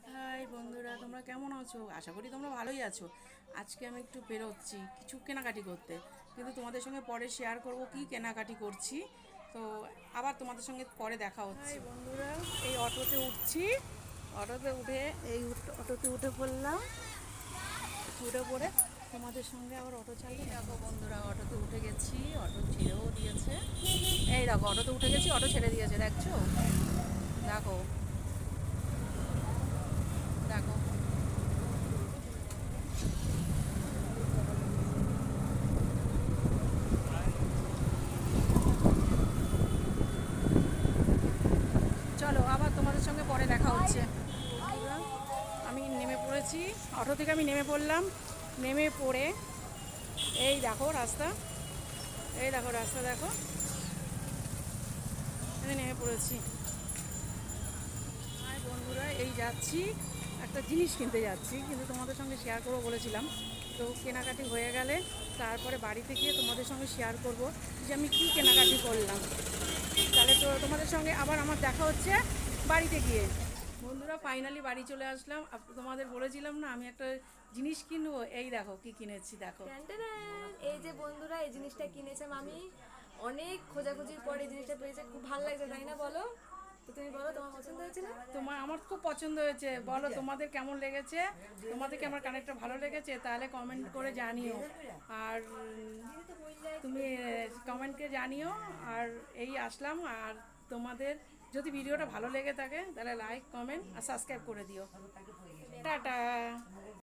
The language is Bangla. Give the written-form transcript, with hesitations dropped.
হাই বন্ধুরা, তোমরা কেমন আছো? আশা করি তোমরা ভালোই আছো। আজকে আমি একটু বেরোচ্ছি কিছু কেনাকাটি করতে, কিন্তু তোমাদের সঙ্গে পরে শেয়ার করব কি কেনাকাটি করছি। তো আবার তোমাদের সঙ্গে পরে দেখা হচ্ছে। হাই বন্ধুরা, এই অটোতে উঠছি। অটোতে উঠে অটোতে উঠে পড়লাম। উঠে পড়ে তোমাদের সঙ্গে আবার অটো চালিয়ে দেখো বন্ধুরা, অটোতে উঠে গেছি। অটো ছেড়েও দিয়েছে। এই দেখো, অটোতে উঠে গেছি, অটো ছেড়ে দিয়েছে, দেখছো? দেখো, দেখো। চলো আবার তোমাদের সঙ্গে পরে দেখা হচ্ছে। বন্ধুরা, আমি নেমে পড়েছি। অটো থেকে আমি নেমে পড়লাম। নেমে পড়ে এই দেখো রাস্তা, এই দেখো রাস্তা, দেখো আমি নেমে পড়েছি। আর বন্ধুরা, এই যাচ্ছি, একটা জিনিস কিনতে যাচ্ছি, কিন্তু তোমাদের সঙ্গে শেয়ার করবো বলেছিলাম। তো কেনাকাটি হয়ে গেলে তারপরে বাড়িতে গিয়ে তোমাদের সঙ্গে শেয়ার করব যে আমি কী কেনাকাটি করলাম। তাহলে তো তোমাদের সঙ্গে আবার আমার দেখা হচ্ছে বাড়িতে গিয়ে। বন্ধুরা, ফাইনালি বাড়ি চলে আসলাম। তোমাদের বলেছিলাম না আমি একটা জিনিস কিনবো, এই দেখো কি কিনেছি, দেখো। Tan tan! এই যে বন্ধুরা, এই জিনিসটা কিনেছিলাম আমি। অনেক খোঁজাখুঁজির পর এই জিনিসটা পেয়েছে, খুব ভালো লাগছে তাই না বলো? তো তুমি বলো, তোমার পছন্দ হয়েছে না? আমার খুব পছন্দ হয়েছে। বলো তোমাদের কেমন লেগেছে? তোমাদেরকে আমার কানেরটা ভালো লেগেছে? তাহলে কমেন্ট করে জানিও। আর তুমি কমেন্টকে জানিও। আর এই আসলাম। আর তোমাদের যদি ভিডিওটা ভালো লেগে থাকে তাহলে লাইক, কমেন্ট আর সাবস্ক্রাইব করে দিও। টাটা।